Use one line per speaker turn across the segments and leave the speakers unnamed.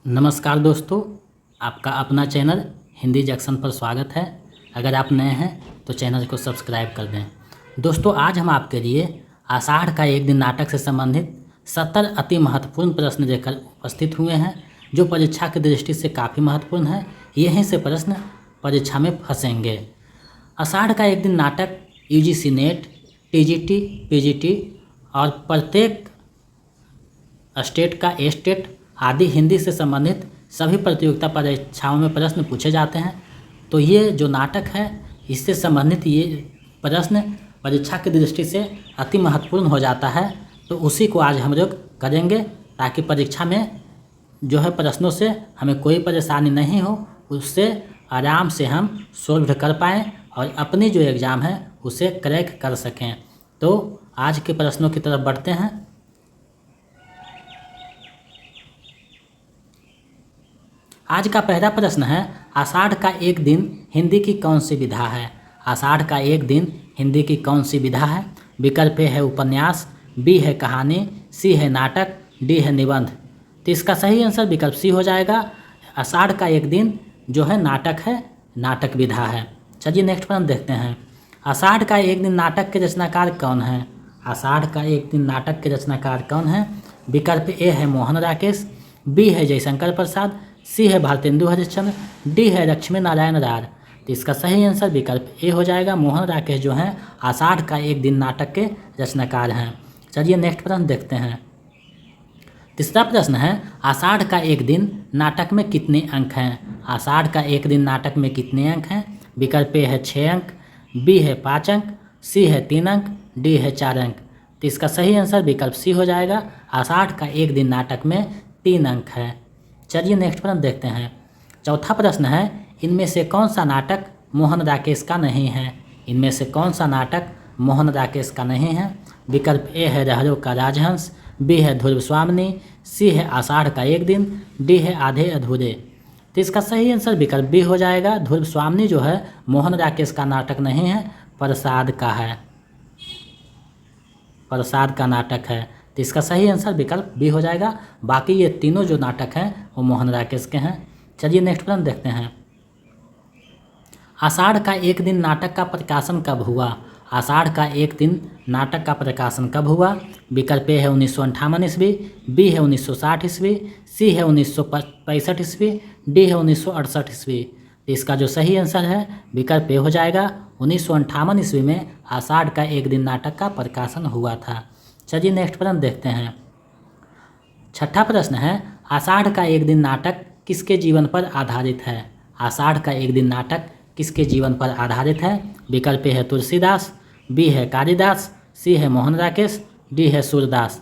नमस्कार दोस्तों, आपका अपना चैनल हिंदी जंक्शन पर स्वागत है। अगर आप नए हैं तो चैनल को सब्सक्राइब कर दें। दोस्तों, आज हम आपके लिए आषाढ़ का एक दिन नाटक से संबंधित 70 अति महत्वपूर्ण प्रश्न लेकर उपस्थित हुए हैं, जो परीक्षा की दृष्टि से काफ़ी महत्वपूर्ण है। यहीं से प्रश्न परीक्षा में फंसेंगे। आषाढ़ का एक दिन नाटक यूजीसी नेट, टीजीटी, पीजीटी और प्रत्येक स्टेट का स्टेट आदि हिंदी से संबंधित सभी प्रतियोगिता परीक्षाओं में प्रश्न पूछे जाते हैं। तो ये जो नाटक है, इससे संबंधित ये प्रश्न परीक्षा की दृष्टि से अति महत्वपूर्ण हो जाता है। तो उसी को आज हम लोग करेंगे, ताकि परीक्षा में जो है प्रश्नों से हमें कोई परेशानी नहीं हो, उससे आराम से हम सोल्व कर पाएँ और अपनी जो एग्ज़ाम है उसे क्रैक कर सकें। तो आज के प्रश्नों की तरफ बढ़ते हैं। आज का पहला प्रश्न है, आषाढ़ का एक दिन हिंदी की कौन सी विधा है? आषाढ़ का एक दिन हिंदी की कौन सी विधा है? विकल्प ए है उपन्यास, बी है कहानी, सी है नाटक, डी है निबंध। तो इसका सही आंसर विकल्प सी हो जाएगा। आषाढ़ का एक दिन जो है नाटक है, नाटक विधा है। चलिए नेक्स्ट प्रश्न देखते हैं। आषाढ़ का एक दिन नाटक के रचनाकार कौन है? आषाढ़ का एक दिन नाटक के रचनाकार कौन है? विकल्प ए है मोहन राकेश, बी है जयशंकर प्रसाद, सी है भारतेंदु हरिश्चंद्र, डी है लक्ष्मी नारायण राय। तो इसका सही आंसर विकल्प ए हो जाएगा। मोहन राकेश जो हैं आषाढ़ का एक दिन नाटक के रचनाकार हैं। चलिए नेक्स्ट प्रश्न देखते हैं। तीसरा प्रश्न है, आषाढ़ का एक दिन नाटक में कितने अंक हैं? आषाढ़ का एक दिन नाटक में कितने अंक हैं? विकल्प ए है 6 अंक, बी है 5 अंक, सी है 3 अंक, डी है 4 अंक। तो इसका सही आंसर विकल्प सी हो जाएगा। आषाढ़ का एक दिन नाटक में 3 अंक है। चलिए नेक्स्ट प्रश्न देखते हैं। चौथा प्रश्न है, इनमें से कौन सा नाटक मोहन राकेश का नहीं है? इनमें से कौन सा नाटक मोहन राकेश का नहीं है? विकल्प ए है रहरों का राजहंस, बी है ध्रुव स्वामिनी, सी है आषाढ़ का एक दिन, डी है आधे अधूरे। तो इसका सही आंसर विकल्प बी हो जाएगा। ध्रुव स्वामिनी जो है मोहन राकेश का नाटक नहीं है, प्रसाद का है, प्रसाद का नाटक है। तो इसका सही आंसर विकल्प बी हो जाएगा। बाकी ये तीनों जो नाटक हैं वो मोहन राकेश के हैं। चलिए नेक्स्ट प्रश्न देखते हैं। आषाढ़ का एक दिन नाटक का प्रकाशन कब हुआ? आषाढ़ का एक दिन नाटक का प्रकाशन कब हुआ? विकल्प ए है 1958 ईस्वी, बी है 1960 ईस्वी, सी है 1965 ईस्वी, डी है 1968 ईस्वी। तो इसका जो सही आंसर है विकल्प ए हो जाएगा। 1958 ईस्वी में आषाढ़ का एक दिन नाटक का प्रकाशन हुआ था। चलिए नेक्स्ट प्रश्न देखते हैं। छठा प्रश्न है, आषाढ़ का एक दिन नाटक किसके जीवन पर आधारित है? आषाढ़ का एक दिन नाटक किसके जीवन पर आधारित है? विकल्प ए है तुलसीदास, बी है कालिदास, सी है मोहन राकेश, डी है सूरदास।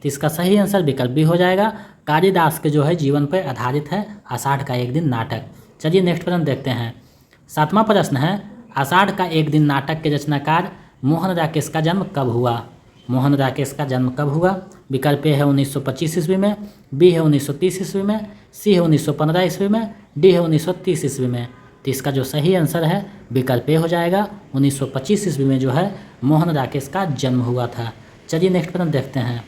तो इसका सही आंसर विकल्प बी हो जाएगा। कालिदास के जो है जीवन पर आधारित है आषाढ़ का एक दिन नाटक। चलिए नेक्स्ट प्रश्न देखते हैं। सातवां प्रश्न है, आषाढ़ का एक दिन नाटक के रचनाकार मोहन राकेश का जन्म कब हुआ? मोहन राकेश का जन्म कब हुआ? विकल्प ए है 1925 ईस्वी में, बी है 1930 ईस्वी में, सी है 1915 ईस्वी में, डी है 1930 ईस्वी में। तो इसका जो सही आंसर है विकल्प ए हो जाएगा। 1925 ईस्वी में जो है मोहन राकेश का जन्म हुआ था। चलिए नेक्स्ट प्रश्न देखते हैं।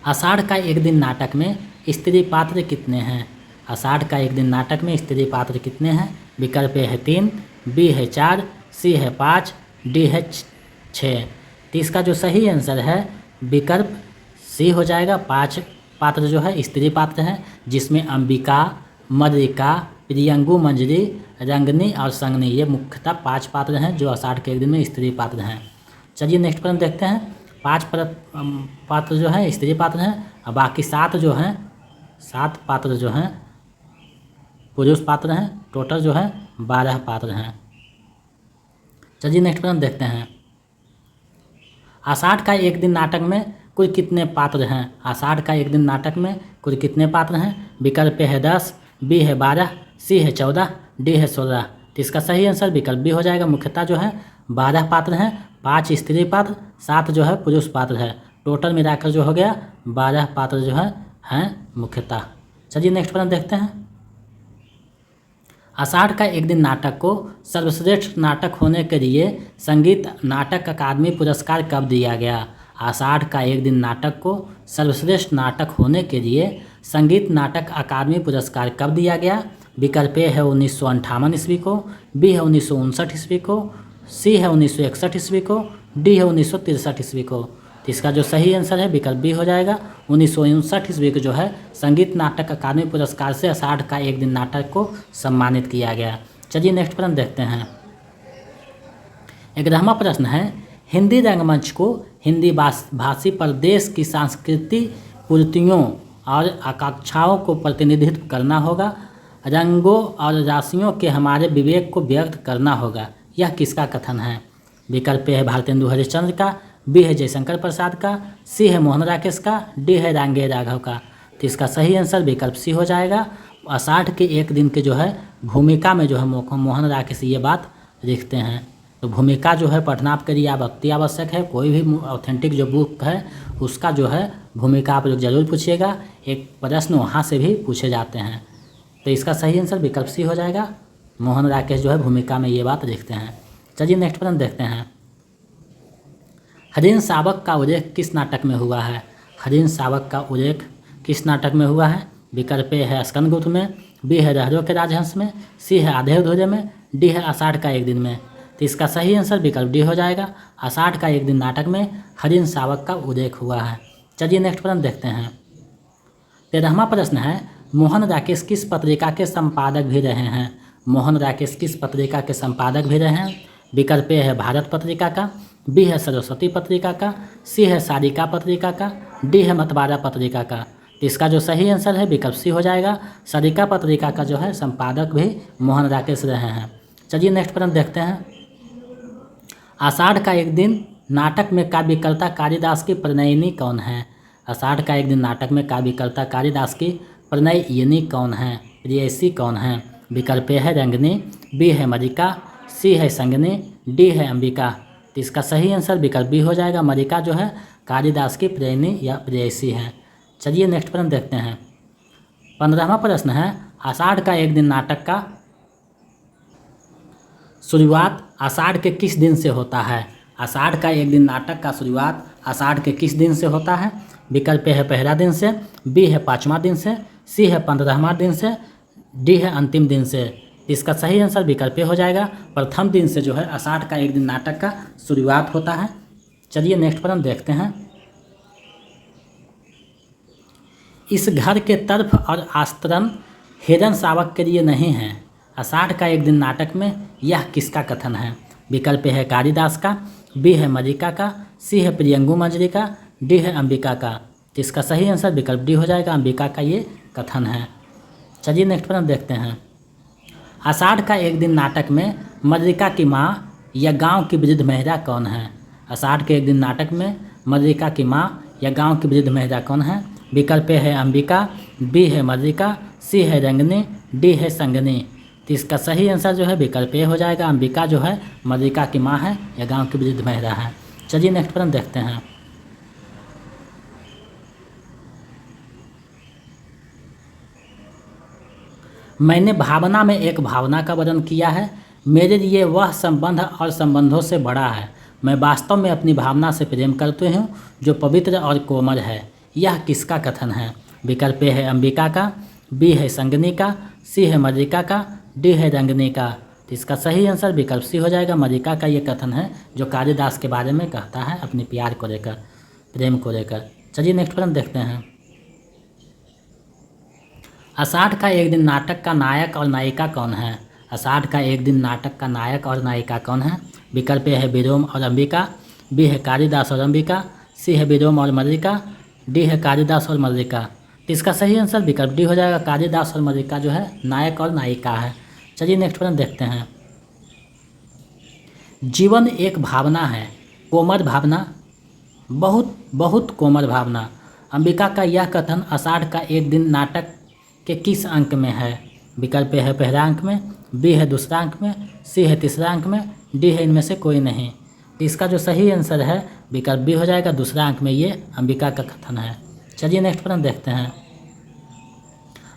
आषाढ़ का एक दिन नाटक में स्त्री पात्र कितने हैं? आषाढ़ का एक दिन नाटक में स्त्री पात्र कितने हैं? विकल्प ए है 3, बी है 4, सी है 5, डी है 6। तो इसका जो सही आंसर है विकल्प सी हो जाएगा। 5 पात्र जो है स्त्री पात्र हैं, जिसमें अंबिका, मद्रिका, प्रियंगु, मंजरी, रंगनी और संगनी, ये मुख्यतः 5 पात्र हैं जो आषाढ़ के एक दिन में स्त्री पात्र हैं। चलिए नेक्स्ट प्रश्न देखते हैं। 5 पात्र जो हैं स्त्री पात्र हैं, और बाकी 7 जो हैं 7 पात्र जो हैं पुरुष पात्र हैं। टोटल जो है 12 पात्र हैं। चलिए नेक्स्ट प्रश्न देखते हैं। आषाढ़ का एक दिन नाटक में कुल कितने पात्र हैं? आषाढ़ का एक दिन नाटक में कुल कितने पात्र हैं? विकल्प ए है 10, बी है 12, सी है 14, डी है 16। तो इसका सही आंसर विकल्प बी हो जाएगा। मुख्यतः जो है 12 पात्र हैं, 5 स्त्री पात्र, 7 जो है पुरुष पात्र है। टोटल मिलाकर जो हो गया 12 पात्र जो है हैं मुख्यतः। चलिए नेक्स्ट प्रश्न देखते हैं। आषाढ़ का एक दिन नाटक को सर्वश्रेष्ठ नाटक होने के लिए संगीत नाटक अकादमी पुरस्कार कब दिया गया? आषाढ़ का एक दिन नाटक को सर्वश्रेष्ठ नाटक होने के लिए संगीत नाटक अकादमी पुरस्कार कब दिया गया? विकल्प ए है 1958 ईस्वी को, बी है 1959 ईस्वी को, सी है 1961 ईस्वी को, डी है 1963 ईस्वी को। तो इसका जो सही आंसर है विकल्प बी हो जाएगा। 1959 ईस्वी को जो है संगीत नाटक अकादमी पुरस्कार से आषाढ़ का एक दिन नाटक को सम्मानित किया गया। चलिए नेक्स्ट प्रश्न देखते हैं। 11वां प्रश्न है, हिंदी रंगमंच को हिंदी भाषी प्रदेश की सांस्कृतिक पूर्तियों और आकांक्षाओं को प्रतिनिधित्व करना होगा, रंगों और राशियों के हमारे विवेक को व्यक्त करना होगा। यह किसका कथन है? विकल्प है भारतेंदु हरिश्चंद्र का, बी है जयशंकर प्रसाद का, सी है मोहन राकेश का, डी है रांगे राघव का। तो इसका सही आंसर विकल्प सी हो जाएगा। आषाढ़ के एक दिन के जो है भूमिका में जो है मोहन राकेश ये बात लिखते हैं। तो भूमिका जो है पढ़ना आपके लिए अति आवश्यक है। कोई भी ऑथेंटिक जो बुक है उसका जो है भूमिका आप लोग जरूर पूछिएगा, एक प्रश्न वहाँ से भी पूछे जाते हैं। तो इसका सही आंसर विकल्प सी हो जाएगा। मोहन राकेश जो है भूमिका में ये बात लिखते हैं। चलिए नेक्स्ट प्रश्न देखते हैं। हरिन शावक का उल्लेख किस नाटक में हुआ है? हरिन शावक का उल्लेख किस नाटक में हुआ है? विकल्प ए है स्कंदगुप्त में, बी है लहरों के राजहंस में, सी है आधे अधूरे में, डी है आषाढ़ का एक दिन में। तो इसका सही आंसर विकल्प डी हो जाएगा। आषाढ़ का एक दिन नाटक में हरिन शावक का उल्लेख हुआ है। चलिए नेक्स्ट प्रश्न देखते हैं। 13वां प्रश्न है, मोहन राकेश किस पत्रिका के संपादक भी रहे हैं? मोहन राकेश किस पत्रिका के संपादक भी रहे हैं? विकल्प ए है भारत पत्रिका का, बी है सरस्वती पत्रिका का, सी है सारिका पत्रिका का, डी है मतवारा पत्रिका का। तो इसका जो सही आंसर है विकल्प सी हो जाएगा। सारिका पत्रिका का जो है संपादक भी मोहन राकेश रहे हैं। चलिए नेक्स्ट प्रश्न देखते हैं। आषाढ़ का एक दिन नाटक में काव्यकर्ता कालिदास की प्रणयिनी कौन है? आषाढ़ का एक दिन नाटक में काव्यकर्ता कालिदास की प्रणयिनी कौन है, प्रेयसी कौन है? विकल्प ए है रंगनी, बी है मरिका, सी है संगनी, डी है अंबिका। तो इसका सही आंसर विकल्प बी हो जाएगा। मरिका जो है कालिदास की प्रेयनी या प्रेयसी है। चलिए नेक्स्ट प्रश्न देखते हैं। 15वां प्रश्न है, आषाढ़ का एक दिन नाटक का शुरुआत आषाढ़ के किस दिन से होता है? आषाढ़ का एक दिन नाटक का शुरुआत आषाढ़ के किस दिन से होता है? विकल्प है पहला दिन से, बी है 5वां दिन से, सी है 15वां दिन से, डी है अंतिम दिन से। इसका सही आंसर विकल्प हो जाएगा। प्रथम दिन से जो है आषाढ़ का एक दिन नाटक का शुरुआत होता है। चलिए नेक्स्ट प्रश्न देखते हैं। इस घर के तर्फ और आस्तरण हिरन शावक के लिए नहीं है। आषाढ़ का एक दिन नाटक में यह किसका कथन है? विकल्प है कालिदास का, बी है मरिका का, सी है प्रियंगु मंजरी का, डी है अंबिका का। तो इसका सही आंसर विकल्प डी हो जाएगा। अंबिका का ये कथन है। चलिए नेक्स्ट प्रश्न देखते हैं। आषाढ़ का एक दिन नाटक में मरिका की माँ या गांव की वृद्ध महिला कौन है? आषाढ़ के एक दिन नाटक में मरिका की माँ या गांव की वृद्ध महिला कौन है? विकल्प है अंबिका, बी है मरिका, सी है रंगनी, डी है संगनी। तो इसका सही आंसर जो है विकल्प ए हो जाएगा। अंबिका जो है मरिका की माँ है या गांव की वृद्ध महिला है। चलिए नेक्स्ट प्रश्न देखते हैं। मैंने भावना में एक भावना का वर्णन किया है। मेरे लिए वह संबंध और संबंधों से बड़ा है। मैं वास्तव में अपनी भावना से प्रेम करते हूँ जो पवित्र और कोमल है। यह किसका कथन है? विकल्प ए है अंबिका का, बी है संगनी का, सी है मरिका का, डी है रंगनी का। तो इसका सही आंसर विकल्प सी हो जाएगा। मरिका का ये कथन है जो कालिदास के बारे में कहता है अपने प्यार को लेकर, प्रेम को लेकर। चलिए नेक्स्ट प्रश्न देखते हैं। आषाढ़ का एक दिन नाटक का नायक और नायिका कौन है? आषाढ़ का एक दिन नाटक का नायक और नायिका कौन है? विकल्प ए है विलोम और अंबिका, बी है कालिदास और अंबिका, सी है विलोम और मरिका, डी है कालिदास और मरिका। तो इसका सही आंसर विकल्प डी हो जाएगा। कालिदास और मरिका जो है नायक और नायिका है। चलिए नेक्स्ट प्रश्न देखते हैं। जीवन एक भावना है, कोमल भावना, बहुत बहुत कोमल भावना। अंबिका का यह कथन आषाढ़ का एक दिन नाटक के किस अंक में है? विकल्प है पहला अंक में, बी है दूसरा अंक में, सी है तीसरा अंक में, डी है इनमें से कोई नहीं। तो इसका जो सही आंसर है विकल्प बी हो जाएगा। दूसरा अंक में ये अंबिका का कथन है। चलिए नेक्स्ट प्रश्न देखते हैं।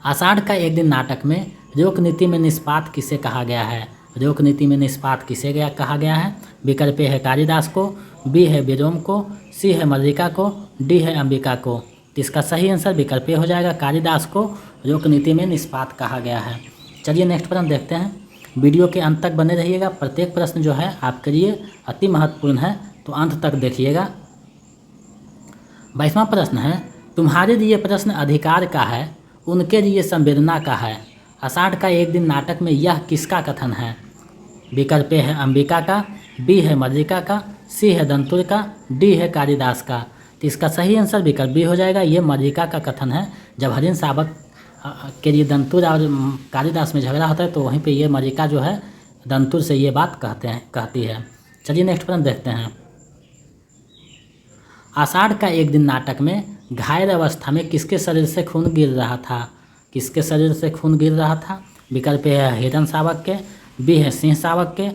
आषाढ़ का एक दिन नाटक में लोक नीति में निष्पात किसे कहा गया है? लोक नीति में निष्पात किसे कहा गया है? विकल्प ए है कालिदास को, बी है विलोम को, सी है मल्लिका को, डी है अंबिका को। तो इसका सही आंसर विकल्प ए हो जाएगा। कालिदास को लोकनीति में निष्पात कहा गया है। चलिए नेक्स्ट प्रश्न देखते हैं। वीडियो के अंत तक बने रहिएगा। प्रत्येक प्रश्न जो है आपके लिए अति महत्वपूर्ण है, तो अंत तक देखिएगा। 22वां प्रश्न है, तुम्हारे लिए प्रश्न अधिकार का है, उनके लिए संवेदना का है। आषाढ़ का एक दिन नाटक में यह किसका कथन है? विकल्प ए है अंबिका का, बी है मल्लिका का, सी है दंतुर का, डी है कालिदास का। तो इसका सही आंसर विकल्प बी हो जाएगा। ये मल्लिका का कथन है। जब हरिन शावक के लिए दंतुर और कालिदास में झगड़ा होता है, तो वहीं पे ये मल्लिका जो है दंतुर से ये बात कहती है। चलिए नेक्स्ट प्रश्न देखते हैं। आषाढ़ का एक दिन नाटक में घायल अवस्था में किसके शरीर से खून गिर रहा था? किसके शरीर से खून गिर रहा था? विकल्प ए है हिरन शावक के, बी है सिंह शावक के,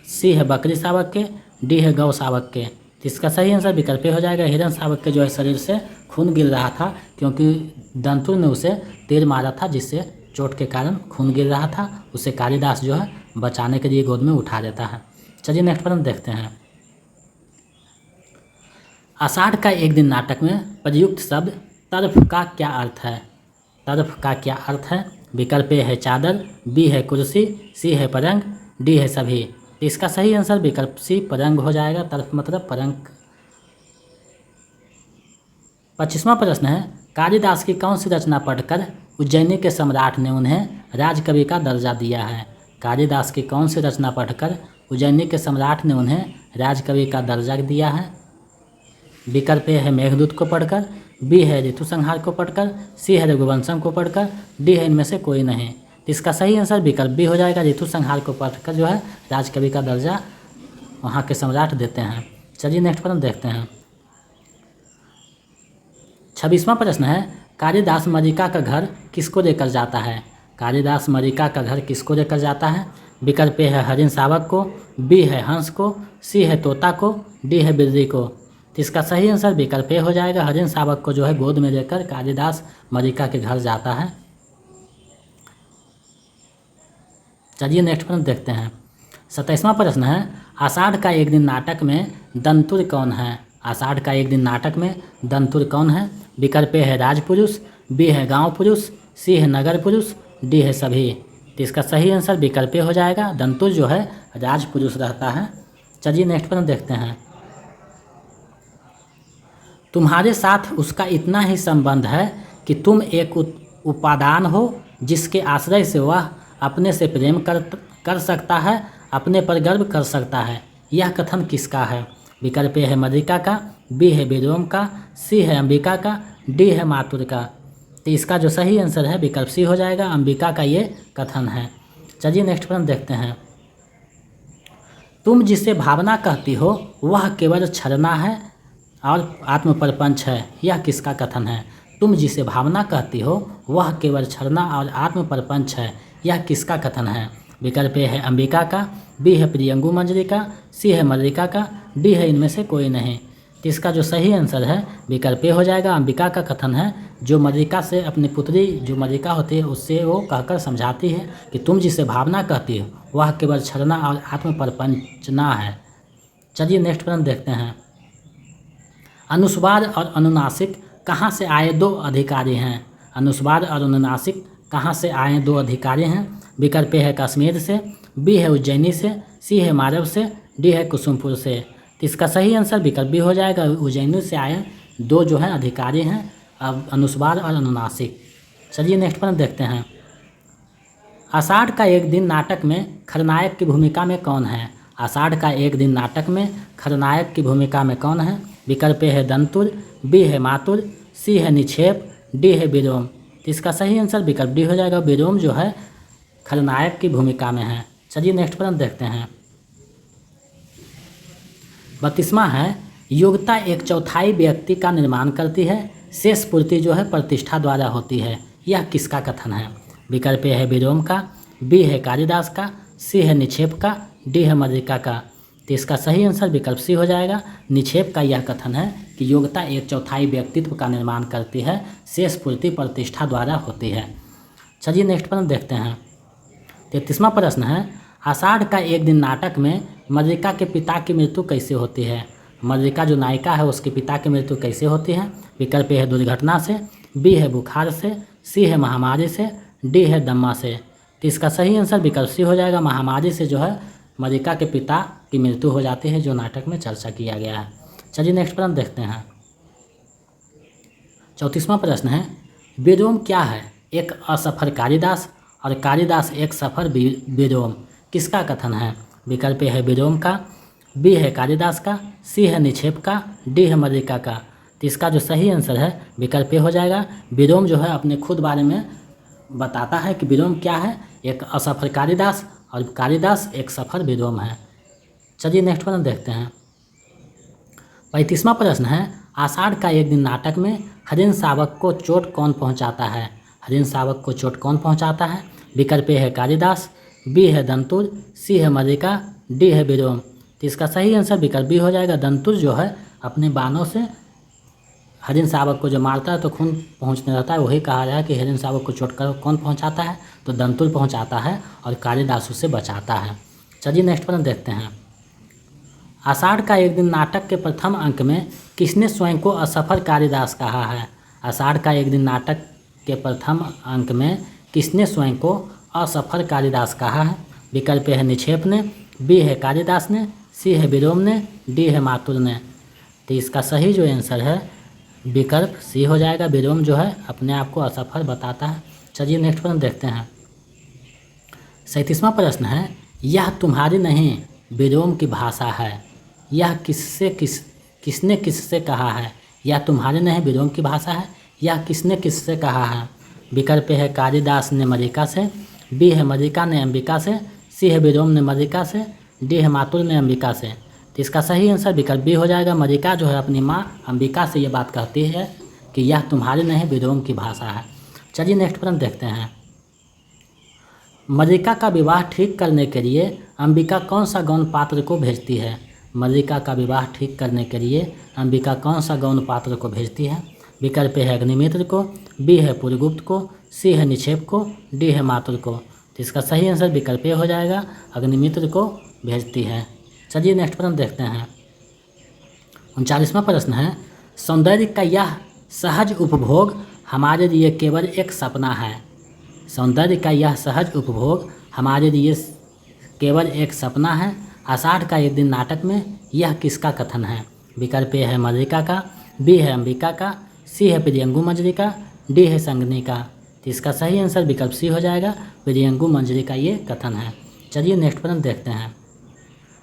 सी है बकरी शावक के, डी है गौ शावक के। तो इसका सही आंसर विकल्प ए हो जाएगा। हिरन शावक के जो है शरीर से खून गिर रहा था, क्योंकि दंतुर ने उसे तीर मारा था, जिससे चोट के कारण खून गिर रहा था। उसे कालिदास जो है बचाने के लिए गोद में उठा देता है। चलिए नेक्स्ट प्रश्न देखते हैं। आषाढ़ का एक दिन नाटक में प्रयुक्त शब्द तरफ का क्या अर्थ है? तरफ का क्या अर्थ है? विकल्प ए है चादर, बी है कुर्सी, सी है पलंग, डी है सभी। तो इसका सही आंसर विकल्प सी पलंग हो जाएगा। तरफ मतलब पलंग। 25वां प्रश्न है, कालिदास की कौन सी रचना पढ़कर उज्जैनी के सम्राट ने उन्हें राजकवि का दर्जा दिया है? कालिदास की कौन सी रचना पढ़कर उज्जैनी के सम्राट ने उन्हें राजकवि का दर्जा दिया है? विकल्प ए है मेघदूत को पढ़कर, बी है ऋतु संहार को पढ़कर, सी है रघुवंशम को पढ़कर, डी है इनमें से कोई नहीं। तो इसका सही आंसर विकल्प बी हो जाएगा। ऋतु संहार को पढ़कर जो है राजकवि का दर्जा वहाँ के सम्राट देते हैं। चलिए नेक्स्ट प्रश्न देखते हैं। 26वां प्रश्न है, कालिदास मल्लिका का घर किसको लेकर जाता है? कालिदास मल्लिका का घर किसको लेकर जाता है? विकल्प ए है हरिन शावक को, बी है हंस को, सी है तोता को, डी है बिल्ली को। तो इसका सही आंसर विकल्प ए हो जाएगा। हरिन शावक को जो है गोद में लेकर कालिदास मल्लिका के घर जाता है। चलिए नेक्स्ट प्रश्न देखते हैं। 27वां प्रश्न है, आषाढ़ का एक दिन नाटक में दंतुर कौन है? आषाढ़ का एक दिन नाटक में दंतुर कौन है? विकल्प ए है राजपुरुष, बी है गांव पुरुष, सी है नगर पुरुष, डी है सभी। तो इसका सही आंसर विकल्प ए हो जाएगा। दंतुर जो है राजपुरुष रहता है। चलिए नेक्स्ट प्रश्न देखते हैं। तुम्हारे साथ उसका इतना ही संबंध है कि तुम एक उपादान हो जिसके आश्रय से वह अपने से प्रेम कर सकता है, अपने पर गर्व कर सकता है। यह कथन किसका है? विकल्प ए है मल्लिका का, बी है विलोम का, सी है अंबिका का, डी है मातुर का। तो इसका जो सही आंसर है विकल्प सी हो जाएगा। अंबिका का ये कथन है। चलिए नेक्स्ट प्रश्न देखते हैं। तुम जिसे भावना कहती हो वह केवल छलना है और आत्मप्रपंच है। यह किसका कथन है? तुम जिसे भावना कहती हो वह केवल छलना और आत्मप्रपंच है। यह किसका कथन है? विकल्प ए है अंबिका का, बी है प्रियंगु मंजरी का, सी है मल्लिका का, डी है इनमें से कोई नहीं। तो इसका जो सही आंसर है विकल्प ए हो जाएगा। अंबिका का कथन है, जो मल्लिका से अपनी पुत्री जो मल्लिका होती है उससे वो कहकर समझाती है कि तुम जिसे भावना कहती हो वह केवल छलना और आत्मप्रपंचना है। चलिए नेक्स्ट प्रश्न देखते हैं। अनुस्वार और अनुनासिक कहाँ से आए दो अधिकारी हैं? अनुस्वार और अनुनासिक कहाँ से आए दो अधिकारी हैं? विकल्प ए है कश्मीर से, बी है उज्जैनी से, सी है मारव से, डी है कुसुमपुर से। तो इसका सही आंसर विकल्प बी हो जाएगा। उज्जैनी से आए दो जो है अधिकारी हैं, अब अनुस्वार और अनुनासिक। चलिए नेक्स्ट प्रश्न देखते हैं। आषाढ़ का एक दिन नाटक में खलनायक की भूमिका में कौन है? आषाढ़ का एक दिन नाटक में खलनायक की भूमिका में कौन है? विकल्प ए है दंतुर, बी है मातुर, सी है निक्षेप, डी है विलोम। तो इसका सही आंसर विकल्प डी हो जाएगा। विलोम जो है खलनायक की भूमिका में है। चलिए नेक्स्ट प्रश्न देखते हैं। 32वां है, योग्यता एक चौथाई व्यक्ति का निर्माण करती है, शेष पूर्ति जो है प्रतिष्ठा द्वारा होती है। यह किसका कथन है? विकल्प ए है विलोम का, बी है कालिदास का, सी है निक्षेप का, डी है मल्लिका का। तो इसका सही आंसर विकल्प सी हो जाएगा। निक्षेप का यह कथन है कि योग्यता एक चौथाई व्यक्तित्व का निर्माण करती है, शेष पूर्ति प्रतिष्ठा द्वारा होती है। चलिए नेक्स्ट प्रश्न देखते हैं। 33वां प्रश्न है, आषाढ़ का एक दिन नाटक में मल्लिका के पिता की मृत्यु कैसे होती है? मल्लिका जो नायिका है उसके पिता की मृत्यु कैसे होती है? विकल्प ए है दुर्घटना से, बी है बुखार से, सी है महामारी से, डी है दमा से। तो इसका सही आंसर विकल्प सी हो जाएगा। महामारी से जो है मल्लिका के पिता की मृत्यु हो जाती है, जो नाटक में चर्चा किया गया है। चलिए नेक्स्ट प्रश्न देखते हैं। 34वां प्रश्न है, विलोम क्या है? एक असफल कालिदास और कालिदास एक सफल विलोम, किसका कथन है? विकल्प ए है विलोम का, बी है कालिदास का, सी है निक्षेप का, डी है मल्लिका का। तो इसका जो सही आंसर है विकल्प ए हो जाएगा। विलोम जो है अपने खुद बारे में बताता है कि विलोम क्या है, एक असफल कालिदास और कालिदास एक सफल विलोम है। चलिए नेक्स्ट प्रश्न देखते हैं। 35वां प्रश्न है, आषाढ़ का एक दिन नाटक में हरिन शावक को चोट कौन पहुंचाता है? हरिन शावक को चोट कौन पहुंचाता है? विकल्प ए है कालिदास, बी है दंतुर, सी है मल्लिका, डी है विलोम। तो इसका सही आंसर विकल्प बी हो जाएगा। दंतुर जो है अपने बाणों से हरिन शावक को जो मारता है तो खून पहुंचने रहता है, वही कहा जाए कि हरिन शावक को चोट कर कौन पहुंचाता है? तो दंतुर पहुंचाता है और कालिदास उसे बचाता है। चलिए नेक्स्ट प्रश्न देखते हैं। आषाढ़ का एक दिन नाटक के प्रथम अंक में किसने स्वयं को असफल कालिदास कहा है? आषाढ़ का एक दिन नाटक के प्रथम अंक में किसने स्वयं को असफल कालिदास कहा है? विकल्प है निक्षेप ने, बी है कालिदास ने, सी है विलोम ने, डी है मातुर ने। तो इसका सही जो आंसर है विकल्प सी हो जाएगा। विलोम जो है अपने आप को असफल बताता है। चलिए नेक्स्ट प्रश्न देखते हैं। 37वां प्रश्न है, यह तुम्हारी नहीं विलोम की भाषा है, यह किसने किससे कहा है? यह तुम्हारी नहीं विलोम की भाषा है, यह किसने किससे कहा है? विकल्प है कालिदास ने मल्लिका से, बी है मल्लिका ने अंबिका से, सी है विलोम ने मल्लिका से, डी है मातुर ने अंबिका से। तो इसका सही आंसर विकल्प बी हो जाएगा। मल्लिका जो है अपनी माँ अंबिका से ये बात कहती है कि यह तुम्हारी नहीं विलोम की भाषा है। चलिए नेक्स्ट प्रश्न देखते हैं। मल्लिका का विवाह ठीक करने के लिए अंबिका कौन सा गौण पात्र को भेजती है? मल्लिका का विवाह ठीक करने के लिए अंबिका कौन सा गौण पात्र को भेजती है? विकल्प है अग्निमित्र को, बी है पुरगुप्त को, सी है निक्षेप को, डी है मातुर को। तो इसका सही आंसर विकल्प ए हो जाएगा, अग्निमित्र को भेजती है। चलिए नेक्स्ट प्रश्न देखते हैं। 39वां प्रश्न है, सौंदर्य का यह सहज उपभोग हमारे लिए केवल एक सपना है। सौंदर्य का यह सहज उपभोग हमारे लिए केवल एक सपना है। आषाढ़ का एक दिन नाटक में यह किसका कथन है? विकल्प ए है मल्लिका का, बी है अंबिका का, सी है प्रियंगु मंजरी का, डी है संगनी का। तो इसका सही आंसर विकल्प सी हो जाएगा, प्रियंगु मंजरी का ये कथन है। चलिए नेक्स्ट प्रश्न देखते हैं।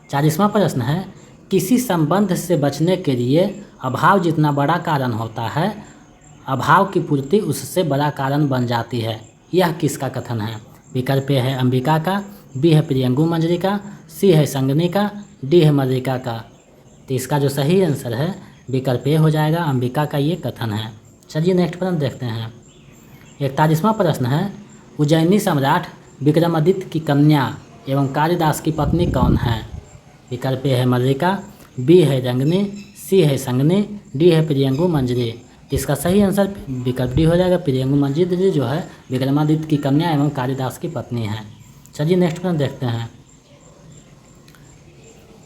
40वां प्रश्न है, किसी संबंध से बचने के लिए अभाव जितना बड़ा कारण होता है, अभाव की पूर्ति उससे बड़ा कारण बन जाती है। यह किसका कथन है? विकल्प ए है अंबिका का, बी है प्रियंगु मंजरी का, सी है संगनी का, डी है मल्लिका का। तो इसका जो सही आंसर है विकल्प ए हो जाएगा, अंबिका का ये कथन है। चलिए नेक्स्ट प्रश्न देखते हैं। 41वां प्रश्न है, उज्जैनी सम्राट विक्रमादित्य की कन्या एवं कालिदास की पत्नी कौन है? विकल्प ए है मल्लिका, बी है रंगनी, सी है संगनी, डी है प्रियंगु मंजरी। इसका सही आंसर विकल्प डी हो जाएगा, प्रियंगु मंजरी जो है विक्रमादित्य की कन्या एवं कालिदास की पत्नी है। चलिए नेक्स्ट प्रश्न देखते हैं।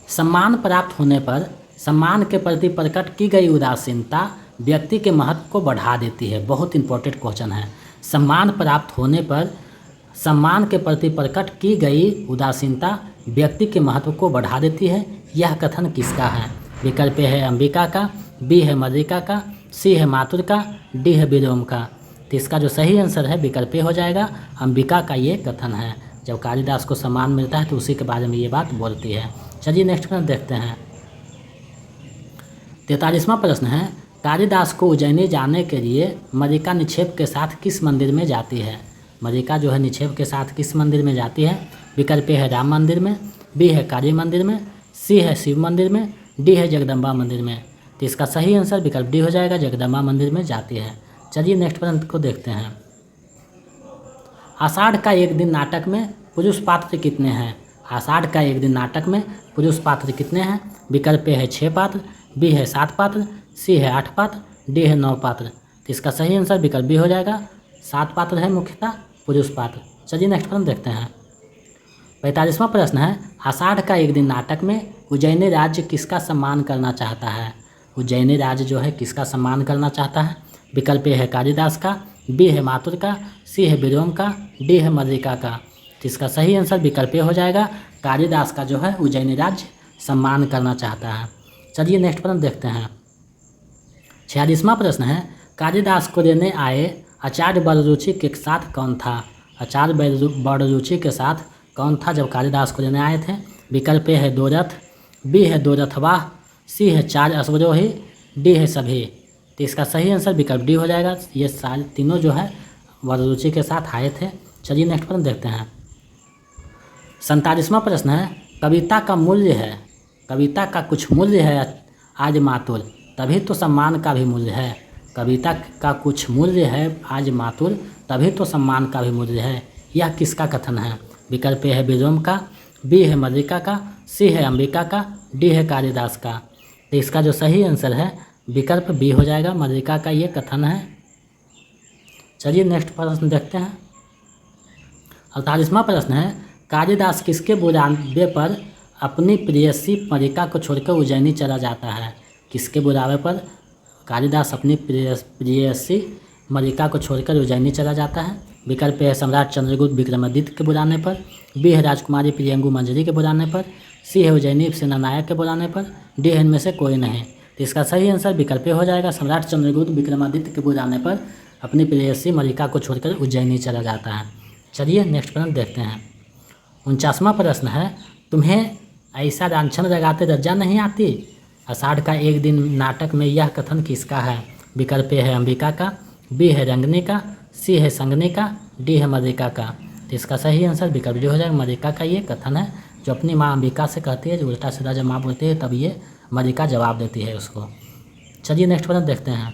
सम्मान प्राप्त होने पर सम्मान के प्रति प्रकट की गई उदासीनता व्यक्ति के महत्व को बढ़ा देती है। बहुत इंपॉर्टेंट क्वेश्चन है। सम्मान प्राप्त होने पर सम्मान के प्रति प्रकट की गई उदासीनता व्यक्ति के महत्व को बढ़ा देती है। यह कथन किसका है? विकल्प है अंबिका का, बी है मल्लिका का, सी है मातुर का, डी है विलोम का। तो इसका जो सही आंसर है विकल्प हो जाएगा, अंबिका का ये कथन है। जब कालिदास को सम्मान मिलता है तो उसी के बारे में ये बात बोलती है। चलिए नेक्स्ट प्रश्न देखते हैं। 43वां प्रश्न है, कालिदास को उज्जैनी जाने के लिए मल्लिका निक्षेप के साथ किस मंदिर में जाती है? मल्लिका जो है निक्षेप के साथ किस मंदिर में जाती है? विकल्प है राम मंदिर में, बी है काली मंदिर में, सी है शिव मंदिर में, डी है जगदम्बा मंदिर में। तो इसका सही आंसर विकल्प डी हो जाएगा, जगदम्बा मंदिर में जाती है। चलिए नेक्स्ट प्रश्न को देखते हैं। आषाढ़ का एक दिन नाटक में पुरुष पात्र कितने हैं? आषाढ़ का एक दिन नाटक में पुरुष पात्र कितने हैं? विकल्प है 6 पात्र, बी है 7 पात्र, सी है 8 पात्र, डी है 9 पात्र। तो इसका सही आंसर विकल्प बी हो जाएगा, 7 पात्र है मुख्यतः पुरुष पात्र। चलिए नेक्स्ट प्रश्न देखते हैं। 45वां प्रश्न है, आषाढ़ का एक दिन नाटक में उज्जैनी राज्य किसका सम्मान करना चाहता है? उज्जैनी राज्य जो है किसका सम्मान करना चाहता है? विकल्प ए है कालिदास का, बी है मातुर का, सी है विलोम का, डी है मल्लिका का। तो इसका सही आंसर विकल्प ए हो जाएगा, कालिदास का जो है उज्जैनी राज्य सम्मान करना चाहता है। चलिए नेक्स्ट प्रश्न देखते हैं। 46वां प्रश्न है, कालिदास को देने आए आचार्य बड़रुचि के साथ कौन था? आचार्य बड़रुचि के साथ कौन था जब कालिदास को लेने आए थे? विकल्प ए है दो रथ, बी है दो रथवाह, सी है चार अश्वरोही, डी है सभी। तो इसका सही आंसर विकल्प डी हो जाएगा। ये सारे तीनों जो है बड़रुचि के साथ आए थे। चलिए नेक्स्ट प्रश्न देखते हैं। 47वां प्रश्न है, कविता का मूल्य है, कविता का कुछ मूल्य है आज मातुल, तभी तो सम्मान का भी मूल्य है। कविता का कुछ मूल्य है आज मातुल, तभी तो सम्मान का भी मूल्य है। यह किसका कथन है? विकल्प ए है विलोम का, बी है मल्लिका का, सी है अंबिका का, डी है कालिदास का। तो इसका जो सही आंसर है विकल्प बी हो जाएगा, मल्लिका का ये कथन है। चलिए नेक्स्ट प्रश्न देखते हैं। 48वां प्रश्न है, कालिदास किसके बुलावे पर अपनी प्रेयसी मल्लिका को छोड़कर उज्जैनी चला जाता है? किसके बुलावे पर कालिदास अपनी प्रेयसी मल्लिका को छोड़कर उज्जैनी चला जाता है? विकल्प है सम्राट चंद्रगुप्त विक्रमादित्य के बुलाने पर, बी है राजकुमारी प्रियंगु मंजरी के बुलाने पर, सी है उज्जैनी सेनानायक के बुलाने पर, डी है इनमें से कोई नहीं। तो इसका सही आंसर विकल्प हो जाएगा, सम्राट चंद्रगुप्त विक्रमादित्य के बुलाने पर अपनी प्रेयसी मल्लिका को छोड़कर उज्जैनी चला जाता है। चलिए नेक्स्ट प्रश्न देखते हैं। 49वां प्रश्न है, तुम्हें ऐसा लांछन लगाते लज्जा नहीं आती? आषाढ़ का एक दिन नाटक में यह कथन किसका है? विकल्प ए है अंबिका का, बी है रंगनी का, सी है संगनी का, डी है मल्लिका का। तो इसका सही आंसर विकल्प डी हो जाएगा, मल्लिका का ये कथन है, जो अपनी माँ अंबिका से कहती है, जो उल्टा सीधा जब माँ बोलती है तब ये मल्लिका जवाब देती है उसको। चलिए नेक्स्ट प्रश्न देखते हैं।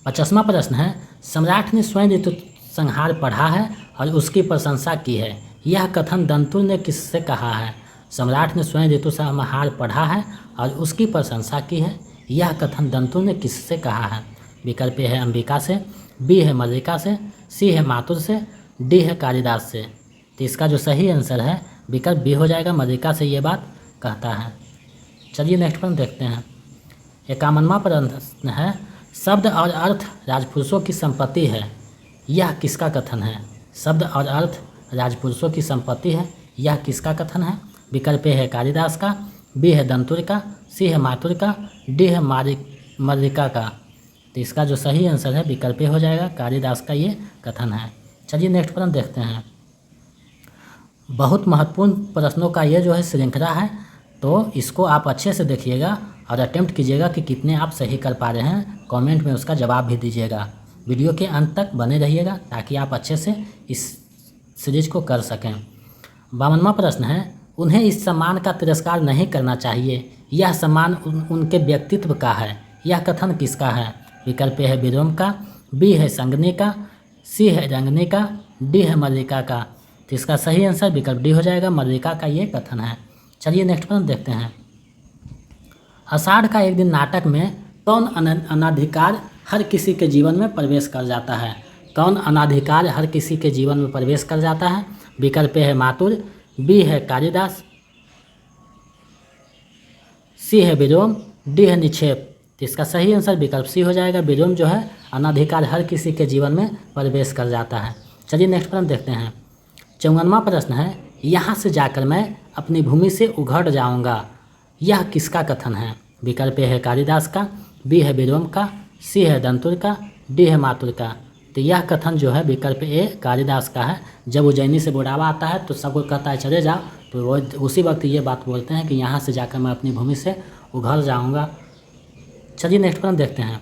50वां प्रश्न है, सम्राट ने स्वयं ऋतु संहार पढ़ा है और उसकी प्रशंसा की है, यह कथन दंतुर ने किससे कहा है? सम्राट ने स्वयं ऋतु संहार पढ़ा है और उसकी प्रशंसा की है, यह कथन दंतुर ने किससे कहा है? विकल्प है अंबिका से, बी है मल्लिका से, सी है मातुर से, डी है कालिदास से। तो इसका जो सही आंसर है विकल्प बी हो जाएगा, मल्लिका से ये बात कहता है। चलिए नेक्स्ट प्रश्न देखते हैं। 51वां प्रश्न है, शब्द और अर्थ राजपुरुषों की संपत्ति है, यह किसका कथन है? शब्द और अर्थ राजपुरुषों की संपत्ति है, यह किसका कथन है? विकल्प ए है कालिदास का, बी है दंतुर का, सी है मातुर का, डी है मल्लिका का। तो इसका जो सही आंसर है विकल्प ए हो जाएगा, कालिदास का ये कथन है। चलिए नेक्स्ट प्रश्न देखते हैं। बहुत महत्वपूर्ण प्रश्नों का ये जो है श्रृंखला है, तो इसको आप अच्छे से देखिएगा और अटेम्प्ट कीजिएगा कि कितने आप सही कर पा रहे हैं। कमेंट में उसका जवाब भी दीजिएगा। वीडियो के अंत तक बने रहिएगा ताकि आप अच्छे से इस सीरीज को कर सकें। 52वां प्रश्न है, उन्हें इस सम्मान का तिरस्कार नहीं करना चाहिए, यह सम्मान उनके व्यक्तित्व का है, यह कथन किसका है? विकल्प है विलोम का, बी है संगनी का, सी है रंगनी का, डी है मल्लिका का। तो इसका सही आंसर विकल्प डी हो जाएगा, मल्लिका का ये कथन है। चलिए नेक्स्ट प्रश्न देखते हैं। आषाढ़ का एक दिन नाटक में कौन अनाधिकार हर किसी के जीवन में प्रवेश कर जाता है? कौन अनाधिकार हर किसी के जीवन में प्रवेश कर जाता है? विकल्प है मातुर, बी है कालिदास, सी है विलोम, डी है निक्षेप। तो इसका सही आंसर विकल्प सी हो जाएगा, विलोम जो है अनाधिकार हर किसी के जीवन में प्रवेश कर जाता है। चलिए नेक्स्ट प्रश्न देखते हैं। 54वां प्रश्न है, यहाँ से जाकर मैं अपनी भूमि से उघड़ जाऊँगा, यह किसका कथन है? विकल्प है कालिदास का, बी है विलोम का, सी है दंतुर का, डी है मातुर का। तो यह कथन जो है विकल्प ए कालिदास का है। जब उज्जैनी से बुढ़ावा आता है तो सबको कहता है चले जाओ, तो वो उसी वक्त ये बात बोलते हैं कि यहाँ से जाकर मैं अपनी भूमि से उघड़ जाऊँगा। चलिए नेक्स्ट प्रश्न देखते हैं।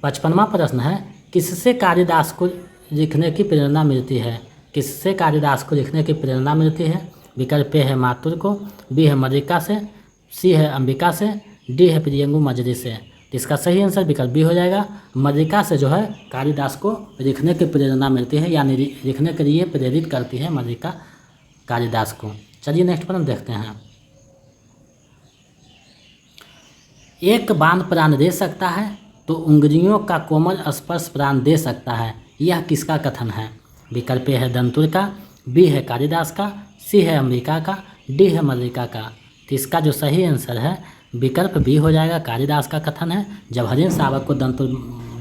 55वां प्रश्न है, किससे कालिदास को लिखने की प्रेरणा मिलती है? किससे कालिदास को लिखने की प्रेरणा मिलती है? विकल्प ए है मातुर को, बी है मल्लिका से, सी है अंबिका से, डी है प्रियंगु मंजरी से। इसका सही आंसर विकल्प बी हो जाएगा, मल्लिका से जो है कालिदास को लिखने की प्रेरणा मिलती है, यानी लिखने के लिए प्रेरित करती है मल्लिका कालिदास को। चलिए नेक्स्ट प्रश्न देखते हैं। एक बाण प्राण दे सकता है तो उंगलियों का कोमल स्पर्श प्राण दे सकता है, यह किसका कथन है? विकल्प है दंतुर का, बी है कालिदास का, सी है अंबिका का, डी है मल्लिका का। तो इसका जो सही आंसर है विकल्प बी हो जाएगा। कालिदास का कथन है, जब हरिण शावक को दंत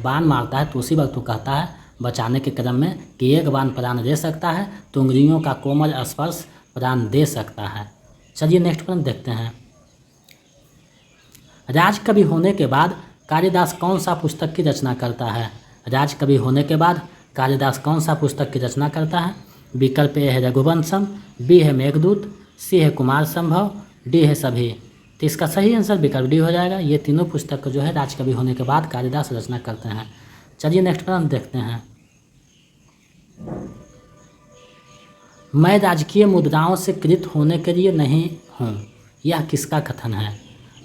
बाण मारता है तो उसी वक्त वो कहता है बचाने के क्रम में कि एक बाण प्राण दे सकता है तो उंगलियों का कोमल स्पर्श प्राण दे सकता है। चलिए नेक्स्ट प्रश्न देखते हैं। राजकवि होने के बाद कालिदास कौन सा पुस्तक की रचना करता है? राजकवि होने के बाद कालिदास कौन सा पुस्तक की रचना करता है? विकल्प ए है रघुवंशम, बी है मेघदूत, सी है कुमार संभव, डी है सभी। तो इसका सही आंसर विकल्प डी हो जाएगा। ये तीनों पुस्तक जो है राजकवि होने के बाद कालिदास रचना करते हैं। चलिए नेक्स्ट प्रश्न देखते हैं। मैं राजकीय मुद्राओं से कृत होने के लिए नहीं हूँ, यह किसका कथन है?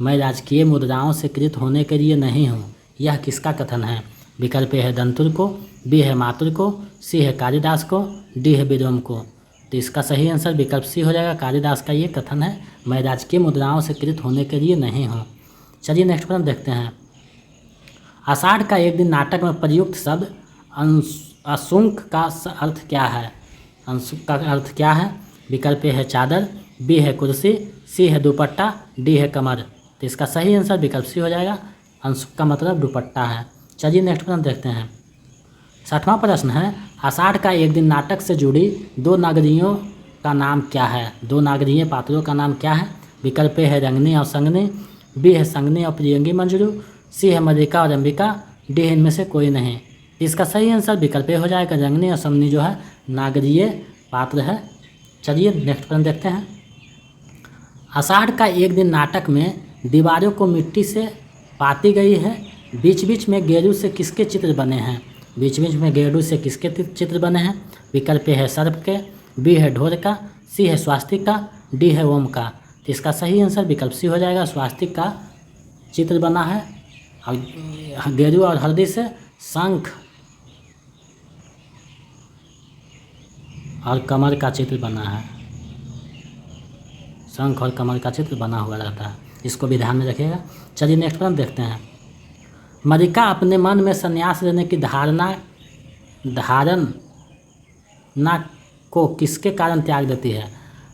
मैं राजकीय मुद्राओं से कृत होने के लिए नहीं हूँ, यह किसका कथन है? विकल्प ए है दंतुर को, बी है मातुर को, सी है कालिदास को, डी है विलोम को। तो इसका सही आंसर विकल्प सी हो जाएगा। कालिदास का ये कथन है, मैं राजकीय मुद्राओं से कृत होने के लिए नहीं हूँ। चलिए नेक्स्ट प्रश्न देखते हैं। आषाढ़ का एक दिन नाटक में प्रयुक्त शब्द अंशुक का अर्थ क्या है? अंशुक का अर्थ क्या है? विकल्प ए है चादर, बी है कुर्सी, सी है दुपट्टा, डी है कमर। तो इसका सही आंसर विकल्प सी हो जाएगा। अंशुक का मतलब दुपट्टा है। चलिए नेक्स्ट प्रश्न देखते हैं। 60वां प्रश्न है, आषाढ़ का एक दिन नाटक से जुड़ी दो नागरियों का नाम क्या है? दो नागरीय पात्रों का नाम क्या है? विकल्प ए है रंगनी और संगनी, बी है संगनी और प्रियंगी मंजरू, सी है मल्लिका और अंबिका, डी है इनमें से कोई नहीं। इसका सही आंसर विकल्प ए हो जाएगा। रंगनी और संगनी जो है नागरीय पात्र है। चलिए नेक्स्ट प्रश्न देखते हैं। आषाढ़ का एक दिन नाटक में दीवारों को मिट्टी से पाती गई है, बीच बीच में गेरू से किसके चित्र बने हैं? बीच बीच में गेरू से किसके चित्र बने हैं? विकल्प ए है सर्प के, बी है ढोर का, सी है स्वास्तिक का, डी है ओम का। तो इसका सही आंसर विकल्प सी हो जाएगा। स्वास्तिक का चित्र बना है और गेरू और हल्दी से शंख और कमर का चित्र बना है। शंख और कमर का चित्र बना हुआ रहता है, इसको भी ध्यान में रखिएगा। चलिए नेक्स्ट प्रश्न देखते हैं। मल्लिका अपने मन में संन्यास लेने की धारणा को किसके कारण त्याग देती है?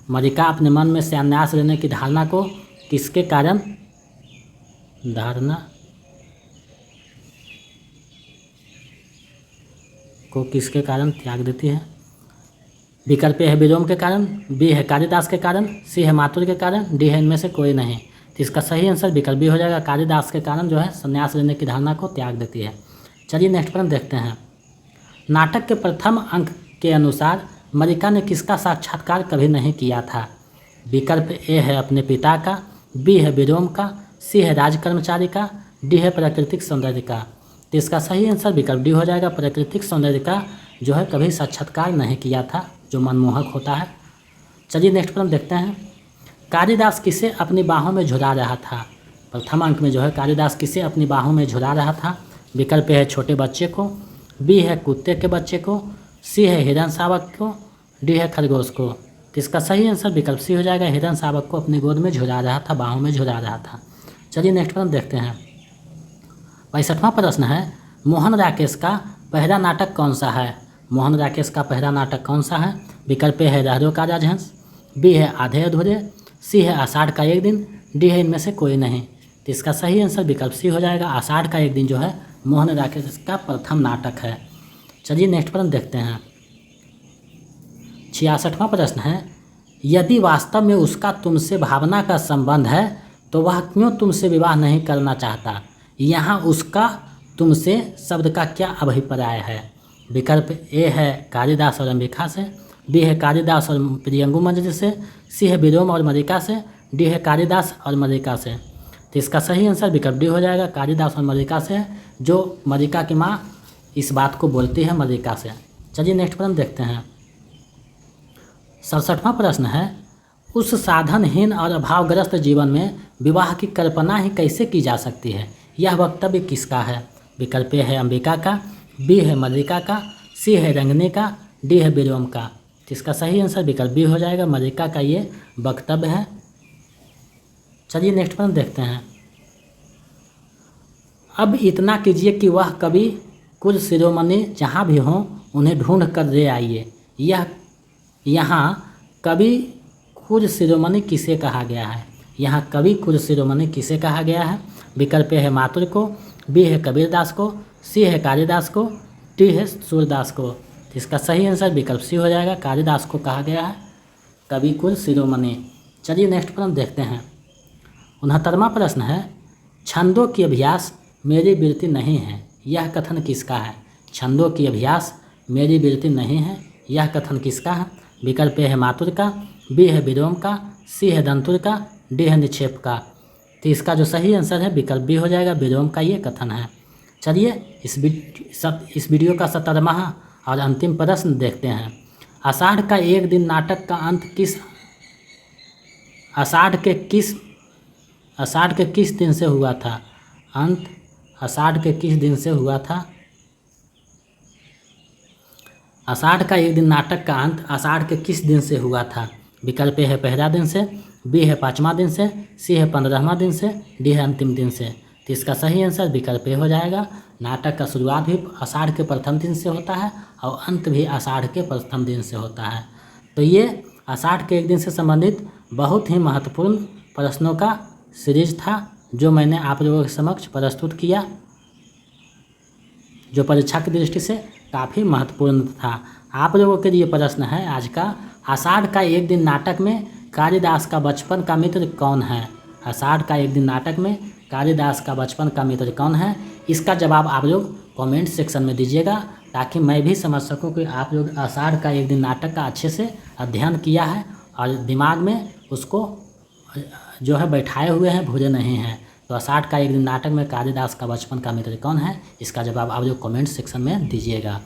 मल्लिका अपने मन में संन्यास लेने की धारणा को किसके कारण त्याग देती है? विकल्प ए है विलोम के कारण, बी है कालिदास के कारण, सी है मातुर के कारण, डी है इनमें से कोई नहीं। तो इसका सही आंसर विकल्प बी हो जाएगा। कालिदास के कारण जो है संन्यास लेने की धारणा को त्याग देती है। चलिए नेक्स्ट प्रश्न देखते हैं। नाटक के प्रथम अंक के अनुसार मल्लिका ने किसका साक्षात्कार कभी नहीं किया था? विकल्प ए है अपने पिता का, बी है विलोम का, सी है राजकर्मचारी का, डी है प्राकृतिक सौंदर्य का। तो इसका सही आंसर विकल्प डी हो जाएगा। प्राकृतिक सौंदर्य का जो है कभी साक्षात्कार नहीं किया था, जो मनमोहक होता है। चलिए नेक्स्ट प्रश्न देखते हैं। कालिदास किसे अपनी बाहों में झुला रहा था? प्रथम अंक में जो है कालिदास किसे अपनी बाहों में झुला रहा था? विकल्प है छोटे बच्चे को, बी है कुत्ते के बच्चे को, सी है हिरण शावक को, डी है खरगोश को। तो इसका सही आंसर विकल्प सी हो जाएगा। हिरण शावक को अपनी गोद में झुला रहा था, बाहों में झुला रहा था। चलिए नेक्स्ट प्रश्न देखते हैं। 65वां प्रश्न है, मोहन राकेश का पहला नाटक कौन सा है? मोहन राकेश का पहला नाटक कौन सा है? विकल्प है रहरो का राजहंस, बी है आधे अधूरे, सी है आषाढ़ का एक दिन, डी है इनमें से कोई नहीं। तो इसका सही आंसर विकल्प सी हो जाएगा। आषाढ़ का एक दिन जो है मोहन राकेश का प्रथम नाटक है। चलिए नेक्स्ट प्रश्न देखते हैं। 66वां प्रश्न है, यदि वास्तव में उसका तुमसे भावना का संबंध है तो वह क्यों तुमसे विवाह नहीं करना चाहता? यहाँ उसका तुमसे शब्द का क्या अभिप्राय है? विकल्प ए है कालिदास और अंबिका से, बी है कालिदास और प्रियंगु मंजरी से, सी है विलोम और मल्लिका से, डी है कालिदास और मल्लिका से। तो इसका सही आंसर विकल्प डी हो जाएगा। कालिदास और मल्लिका से, जो मल्लिका की माँ इस बात को बोलती है मल्लिका से। चलिए नेक्स्ट प्रश्न देखते हैं। 67वां प्रश्न है, उस साधनहीन और अभावग्रस्त जीवन में विवाह की कल्पना ही कैसे की जा सकती है? यह वक्तव्य किसका है? विकल्प ए है अंबिका का, बी है मल्लिका का, सी है रंगनी का, डी है विलोम का। तो इसका सही आंसर विकल्प बी हो जाएगा। मल्लिका का ये वक्तव्य है। चलिए नेक्स्ट प्रश्न देखते हैं। अब इतना कीजिए कि वह कवि कुल शिरोमणि जहाँ भी हों उन्हें ढूंढ कर ले आइए। यह यहाँ कवि खुद शिरोमणि किसे कहा गया है? यहाँ कवि खुद शिरोमणि किसे कहा गया है? विकल्प है मातुर को, बी है कबीरदास को, सी है कालिदास को, डी है सूरदास को। तो इसका सही आंसर विकल्प सी हो जाएगा, कालिदास को कहा गया है कवि कुल शिरोमणि। चलिए नेक्स्ट प्रश्न देखते हैं। 69वां प्रश्न है, छंदों की अभ्यास मेरी वृत्ति नहीं है, यह कथन किसका है? छंदों की अभ्यास मेरी वृत्ति नहीं है, यह कथन किसका है? विकल्प ए है मातुर का, बी है विलोम का, सी है दंतुर का, डी है निक्षेप का। तो इसका जो सही आंसर है विकल्प बी हो जाएगा, विलोम का ये कथन है। चलिए इस वीडियो का 17वां और अंतिम प्रश्न देखते हैं। आषाढ़ का एक दिन नाटक का अंत आषाढ़ के किस दिन से हुआ था? अंत आषाढ़ के किस दिन से हुआ था? आषाढ़ का एक दिन नाटक का अंत आषाढ़ के किस दिन से हुआ था? विकल्प ए है पहला दिन से, बी है 5वां दिन से, सी है 15वां दिन से, डी है अंतिम दिन से। तो इसका सही आंसर विकल्प ए हो जाएगा। नाटक का शुरुआत भी आषाढ़ के प्रथम दिन से होता है और अंत भी आषाढ़ के प्रथम दिन से होता है। तो ये आषाढ़ के एक दिन से संबंधित बहुत ही महत्वपूर्ण प्रश्नों का सीरीज था जो मैंने आप लोगों के समक्ष प्रस्तुत किया, जो परीक्षा की दृष्टि से काफ़ी महत्वपूर्ण था। आप लोगों के लिए प्रश्न है आज का, आषाढ़ का एक दिन नाटक में कालिदास का बचपन का मित्र कौन है? आषाढ़ का एक दिन नाटक में कालिदास का बचपन का मित्र कौन है? इसका जवाब आप लोग कमेंट सेक्शन में दीजिएगा ताकि मैं भी समझ सकूं कि आप लोग आषाढ़ का एक दिन नाटक का अच्छे से अध्ययन किया है और दिमाग में उसको जो है बैठाए हुए हैं, भूले नहीं हैं। तो आषाढ़ का एक दिन नाटक में कालिदास का बचपन का मित्र कौन है, इसका जवाब आप लोग कमेंट सेक्शन में दीजिएगा।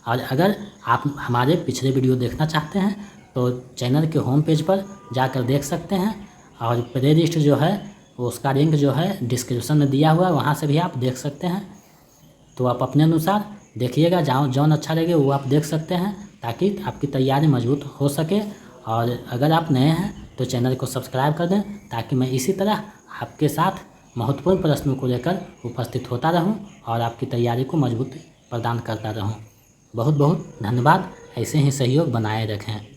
और अगर आप हमारे पिछले वीडियो देखना चाहते हैं तो चैनल के होम पेज पर जाकर देख सकते हैं और प्ले लिस्ट जो है उसका लिंक जो है डिस्क्रिप्शन में दिया हुआ है, वहाँ से भी आप देख सकते हैं। तो आप अपने अनुसार देखिएगा, जौन अच्छा लगे वो आप देख सकते हैं ताकि आपकी तैयारी मजबूत हो सके। और अगर आप नए हैं तो चैनल को सब्सक्राइब कर दें ताकि मैं इसी तरह आपके साथ महत्वपूर्ण प्रश्नों को लेकर उपस्थित होता रहूं और आपकी तैयारी को मजबूत प्रदान करता रहूं। बहुत बहुत धन्यवाद। ऐसे ही सहयोग बनाए रखें।